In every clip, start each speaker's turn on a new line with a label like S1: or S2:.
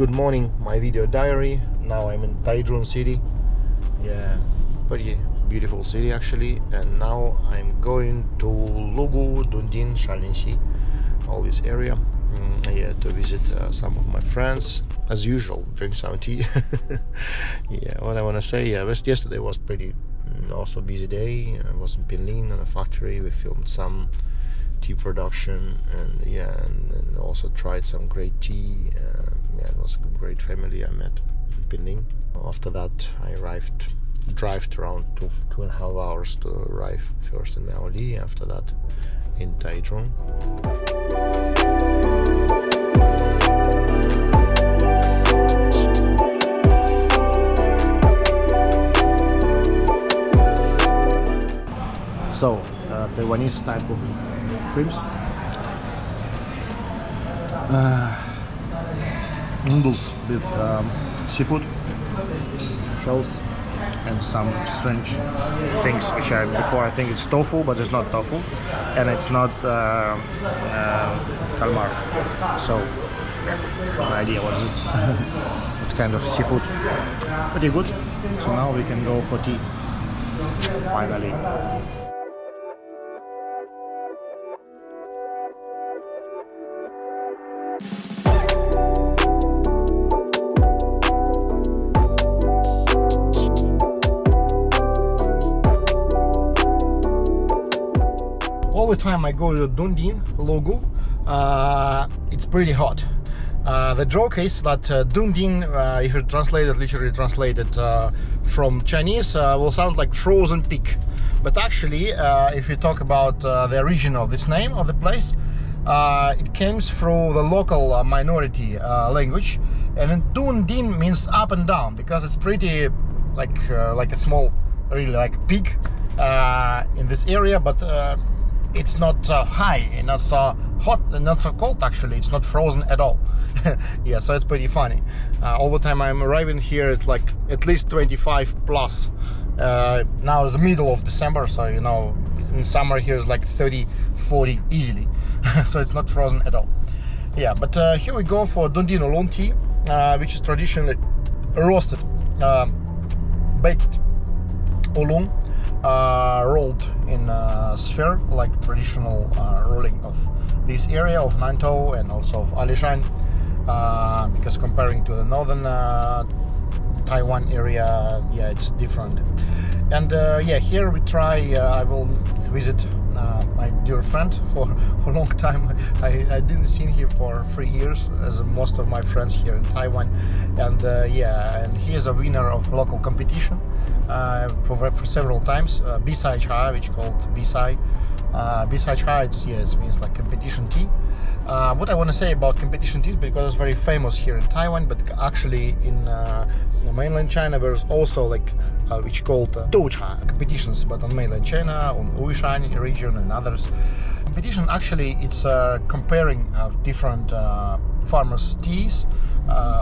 S1: Good morning, my video diary. Now I'm in Taizhong city. Yeah, pretty beautiful city actually. And now I'm going to Lugu, Dongding, Shanlinxi, all this area. Yeah, to visit some of my friends as usual, drink some tea. Yeah, what I want to say, yeah, yesterday was pretty also busy day. I was in Pinlin in a factory. We filmed some tea production, and yeah, and also tried some great tea. Yeah, it was a great family I met in Pinlin. After that I drive around 2.5 hours to arrive first in Miaoli, after that in Taizhong. So, Taiwanese type of shrimps, noodles with seafood, shells, and some strange things which are before I think it's tofu, but it's not tofu, and it's not calamar. So, yeah, no idea what is it. It's kind of seafood, pretty good. So now we can go for tea. Finally. All the time I go to Dongding, Lugu, it's pretty hot. The joke is that Dongding, if you translate it, literally translated from Chinese, will sound like frozen peak. But actually, if you talk about the origin of this name of the place, it comes through the local minority language, and Dongding means up and down, because it's pretty like a small, really like peak in this area, but it's not high and not so hot and not so cold. Actually, it's not frozen at all. Yeah, so it's pretty funny. All the time I'm arriving here, it's like at least 25 plus. Now is the middle of December, so you know, in summer here is like 30, 40 easily. So it's not frozen at all. Yeah, but here we go for Dongding oolong tea, which is traditionally roasted, baked oolong, rolled in a sphere, like traditional rolling of this area of Nantou and also of Alishan, because comparing to the northern Taiwan area, yeah, it's different. And yeah, here we try, I will visit my dear friend for a long time. I didn't see him for 3 years, as most of my friends here in Taiwan. And yeah, and he is a winner of local competition for several times. Bisai Cha, which is called Bisai. Bisai Cha, it means like competition tea. What I want to say about competition tea is because it's very famous here in Taiwan, but actually in mainland China there's also like which called Doucha competitions, but on mainland China, on Wuishan region and others. Competition actually it's comparing of different farmers' teas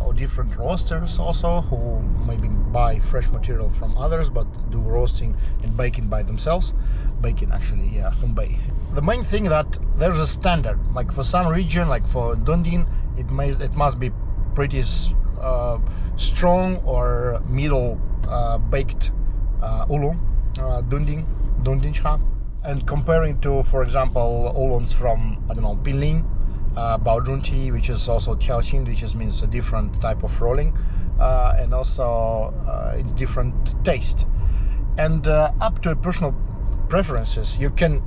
S1: or different roasters also, who maybe buy fresh material from others but do roasting and baking by themselves. Baking actually, yeah, humbei. The main thing that there's a standard, like for some region, like for Dongding, it must be pretty strong or middle baked oolong, Dongding cha. And comparing to, for example, oolongs from, I don't know, Pinlin, Baozhong tea, which is also Tiaoxin, which means a different type of rolling, and also it's different taste. And up to personal preferences, you can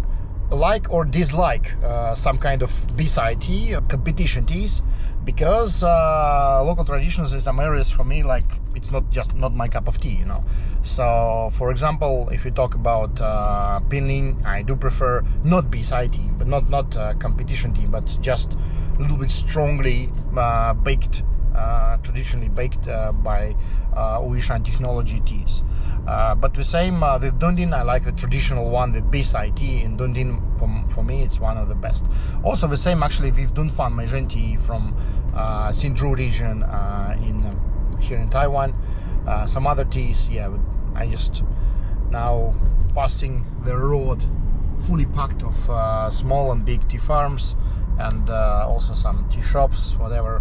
S1: like or dislike some kind of Bisai tea, competition teas, because local traditions in some areas for me, like it's not my cup of tea, you know. So for example, if we talk about Pinlin, I do prefer not Bisai tea, but not competition tea, but just a little bit strongly baked, traditionally baked by Wuishan technology teas. But the same with Dongding, I like the traditional one, the Bisai tea in Dongding. For me, it's one of the best. Also the same actually with Dunfan Meizhen tea from Hsinchu region here in Taiwan. Some other teas, yeah, I just now passing the road fully packed of small and big tea farms, and also some tea shops, whatever.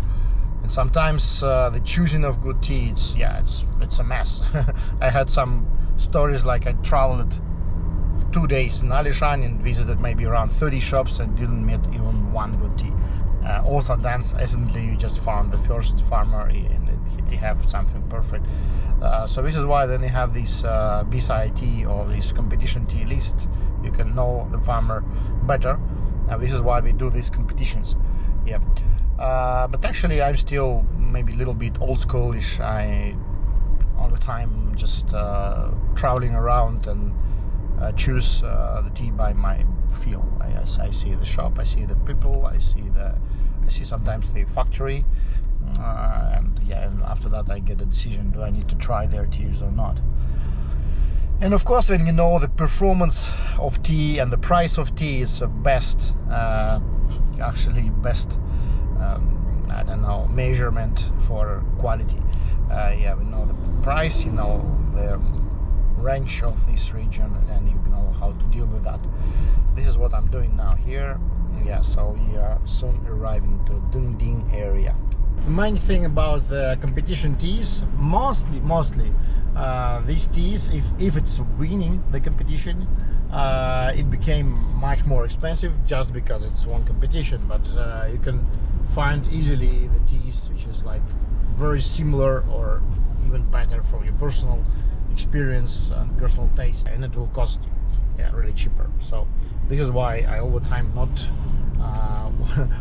S1: And sometimes the choosing of good tea, it's a mess. I had some stories like I traveled 2 days in Alishan and visited maybe around 30 shops and didn't meet even one good tea. Or sometimes accidentally you just found the first farmer and he have something perfect. So this is why then you have this BSIT or this competition tea list. You can know the farmer better. This is why we do these competitions. Yeah. But actually I'm still maybe a little bit old schoolish. I all the time just traveling around and choose the tea by my feel. I see the shop, I see the people, I see sometimes the factory, and after that I get a decision: do I need to try their teas or not? And of course, when you know the performance of tea and the price of tea is the best, I don't know, measurement for quality. We know the price, you know the range of this region, and you know how to deal with that. This is what I'm doing now here. So we are soon arriving to Dongding area. The main thing about the competition teas, mostly these teas, if it's winning the competition, it became much more expensive just because it's one competition. But you can find easily the teas which is like very similar or even better from your personal experience and personal taste, and it will cost really cheaper. So this is why I over time not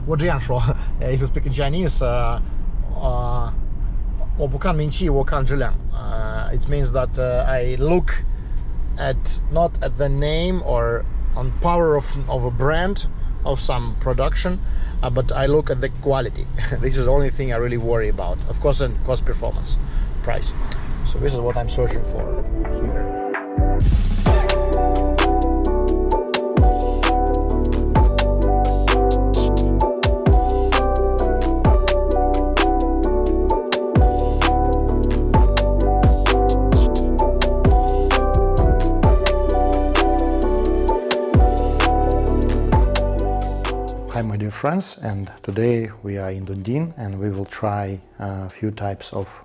S1: 我这样说 if you speak in Chinese 我不看名气，我看质量. It means that I look at not at the name or on power of a brand of some production, but I look at the quality. This is the only thing I really worry about. Of course, and cost, performance, price. So this is what I'm searching for here. Hi my dear friends, and today we are in Dongding and we will try a few types of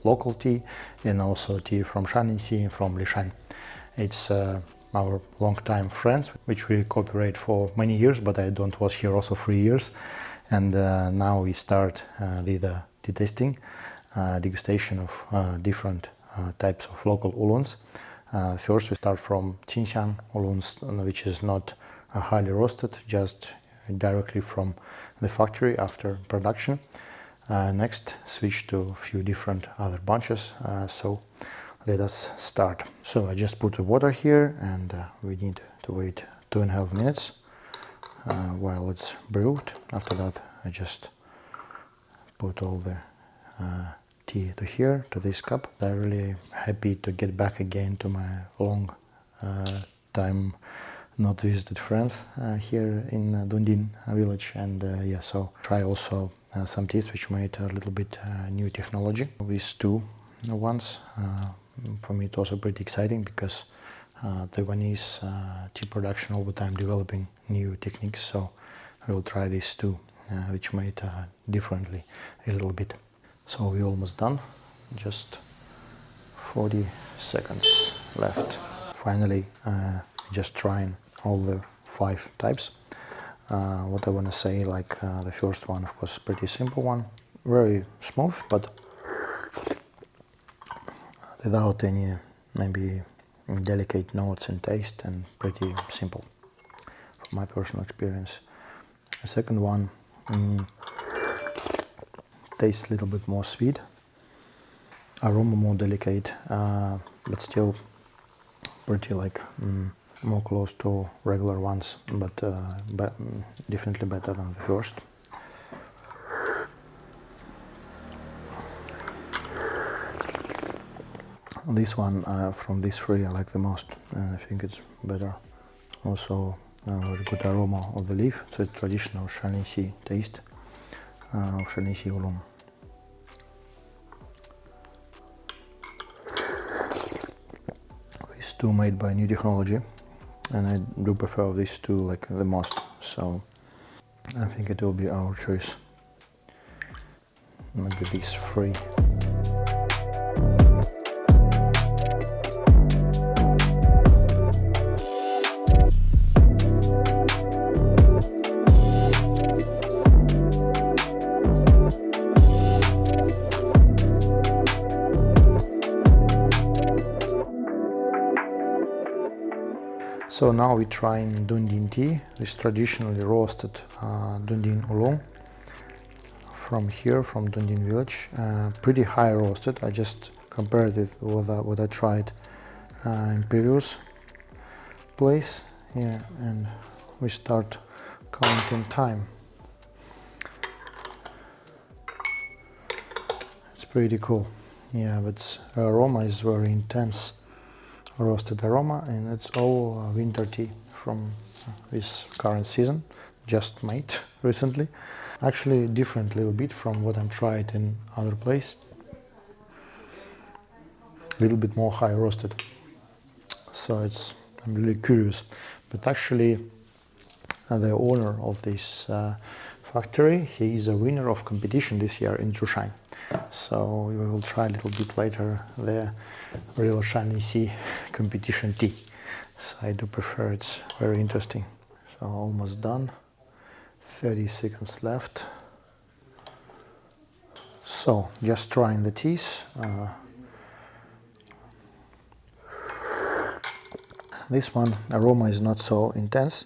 S1: local tea and also tea from Shanlinxi and from Lishan. It's our long-time friends which we cooperate for many years, but I don't was here also 3 years, and now we start the tea tasting, degustation of different types of local oolongs. First we start from Taizhong oolongs, which is not highly roasted, just directly from the factory after production. Next switch to a few different other bunches, so let us start. So I just put the water here and we need to wait 2.5 minutes while it's brewed. After that I just put all the tea to here, to this cup. I'm really happy to get back again to my long time not visited friends here in Dongding village, and so try also some teas which made a little bit new technology. These two ones, for me it's also pretty exciting because Taiwanese tea production all the time developing new techniques, so I will try these two which made differently a little bit. So we're almost done, just 40 seconds left. Finally just trying all the 5 types. What I want to say, like the first one, of course, pretty simple one, very smooth, but without any maybe delicate notes in taste, and pretty simple from my personal experience. The second one tastes a little bit more sweet, aroma more delicate, but still pretty like more close to regular ones, but definitely better than the first. This one from these 3 I like the most, I think it's better. Also very good aroma of the leaf, so it's traditional Shanlinxi taste of Shanlinxi oolong. These two made by new technology, and I do prefer these two like the most, so I think it will be our choice. maybe this 3. So now we're trying Dongding tea, this traditionally roasted Dongding oolong from here, from Dongding village. Pretty high roasted. I just compared it with what I tried in previous place. Yeah, and we start counting time. It's pretty cool. Yeah, but aroma is very intense. Roasted aroma, and it's all winter tea from this current season, just made recently. Actually different little bit from what I'm tried in other place. A little bit more high roasted, so I'm really curious. But actually the owner of this factory, he is a winner of competition this year in Zhushang. So we will try a little bit later the real Shanlinxi competition tea. So I do prefer, it's very interesting. So almost done, 30 seconds left. So just trying the teas. This one aroma is not so intense,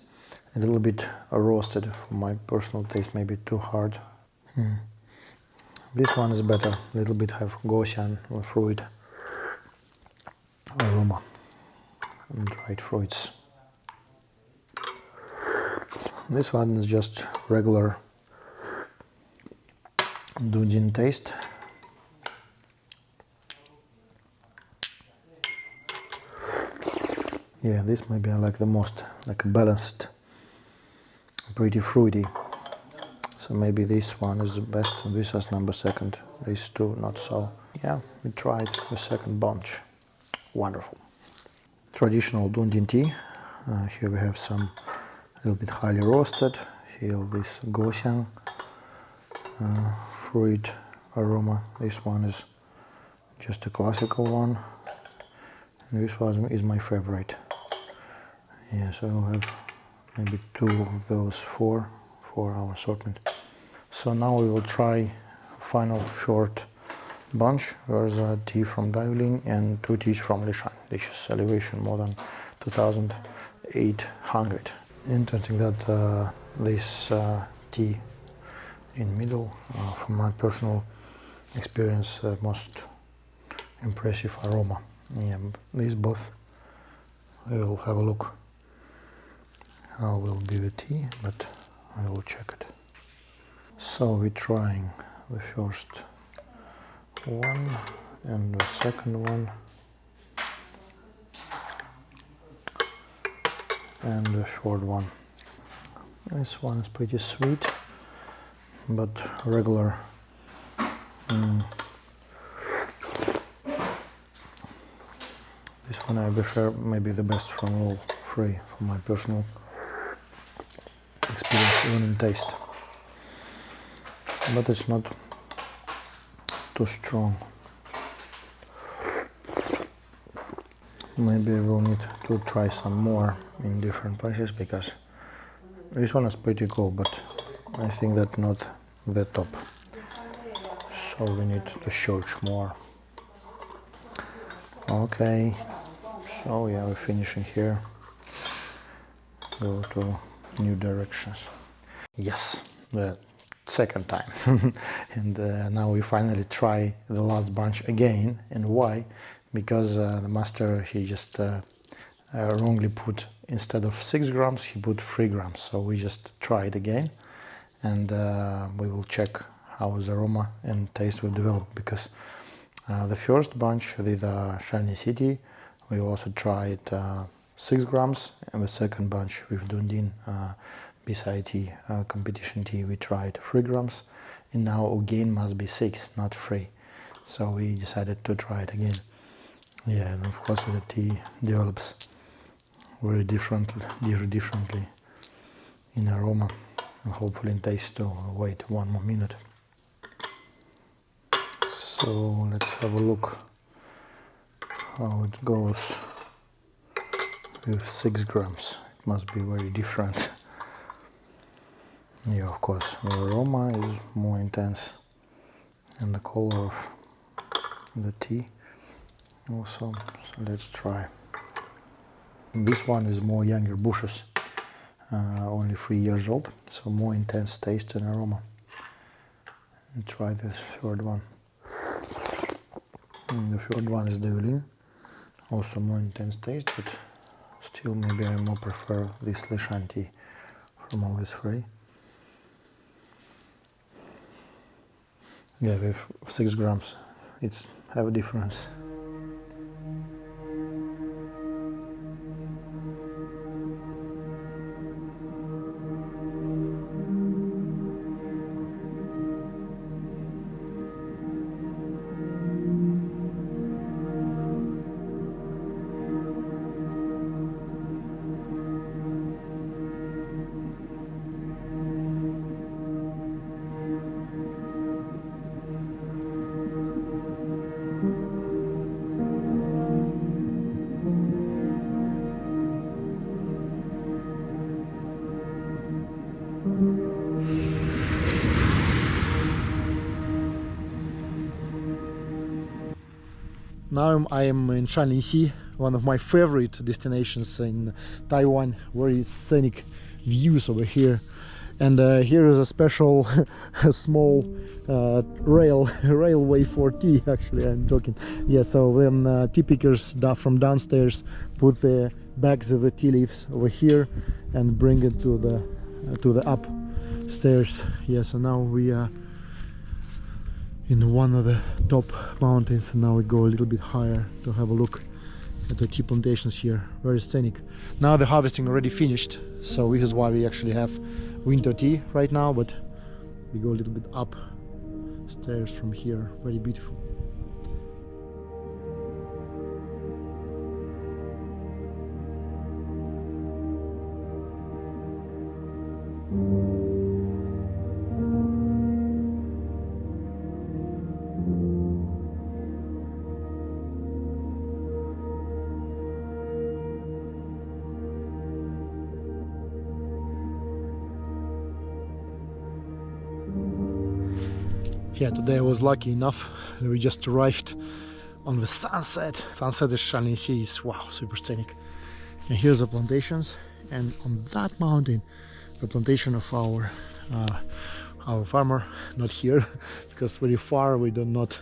S1: a little bit roasted for my personal taste, maybe too hard. This one is better, a little bit have goshan or fruit aroma and dried fruits. This one is just regular Dongding taste. Yeah, this maybe I like the most, like balanced, pretty fruity. So maybe this one is the best, this is number 2nd, these two not so. Yeah, we tried the 2nd bunch, wonderful. Traditional Dongding tea, here we have some a little bit highly roasted, here this goshan fruit aroma, this one is just a classical one, and this one is my favorite. Yeah, so I'll have maybe 2 of those for our assortment. So now we will try final short bunch. There's a tea from Dongding and 2 teas from Lishan. This is elevation more than 2,800. Interesting that this tea in middle, from my personal experience, most impressive aroma. Yeah, these both, we will have a look how will be the tea, but I will check it. So we're trying the first one and the second one and the short one. This one is pretty sweet, but regular. This one I prefer, maybe the best from all 3, from my personal experience, even in taste. But it's not too strong. Maybe I will need to try some more in different places, because this one is pretty cool, but I think that not the top. So we need to search more. Okay, so yeah, we're finishing here. Go to new directions. Yes, the 2nd time. And now we finally try the last bunch again. And why? Because the master, he just wrongly put, instead of 6 grams, he put 3 grams. So we just try it again, and we will check how the aroma and taste will develop. Because the first bunch with Shanlinxi tea, we also tried 6 grams, and the 2nd bunch with Dongding beside tea, competition tea, we tried 3 grams, and now again must be 6, not 3. So we decided to try it again. Yeah, and of course the tea develops very differently in aroma, and hopefully in taste too. I'll wait 1 more minute. So let's have a look how it goes with 6 grams. It must be very different. Yeah, of course, the aroma is more intense and the color of the tea also. So let's try. This one is more younger bushes, only 3 years old, so more intense taste and aroma. Let's try this third one. The third one is the violin, also more intense taste, but still maybe I more prefer this Lishan tea from all these 3. Yeah, with 6 grams, it's have a difference. Now I am in Shanlinxi, one of my favorite destinations in Taiwan. Very scenic views over here, and here is a special a small railway for tea. Actually, I'm joking. Yeah, so when tea pickers from downstairs put the bags of the tea leaves over here and bring it to the upstairs. Yeah, so now we are in one of the top mountains, and now we go a little bit higher to have a look at the tea plantations here. Very scenic. Now the harvesting already finished, so this is why we actually have winter tea right now, but we go a little bit up stairs from here. Very beautiful. Yeah, today I was lucky enough. We just arrived on the sunset. Sunset of Shanlinxi is, wow, super scenic. And here's the plantations, and on that mountain, the plantation of our farmer. Not here, because very far we do not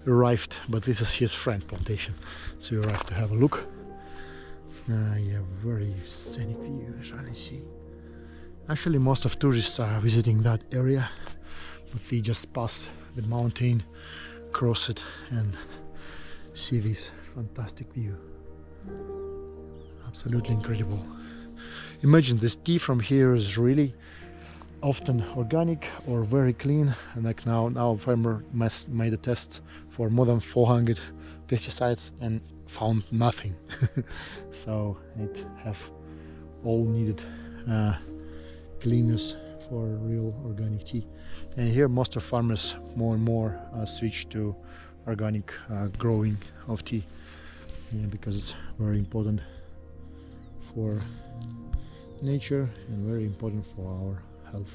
S1: arrived, but this is his friend plantation. So we arrived to have a look. Yeah, very scenic view in Shanlinxi. Actually, most of tourists are visiting that area, but we just pass the mountain, cross it, and see this fantastic view. Absolutely incredible. Imagine this tea from here is really often organic or very clean, and like now farmer made a test for more than 400 pesticides and found nothing. So it have all needed cleanness for real organic tea. And here most of farmers more and more switch to organic growing of tea, yeah, because it's very important for nature and very important for our health.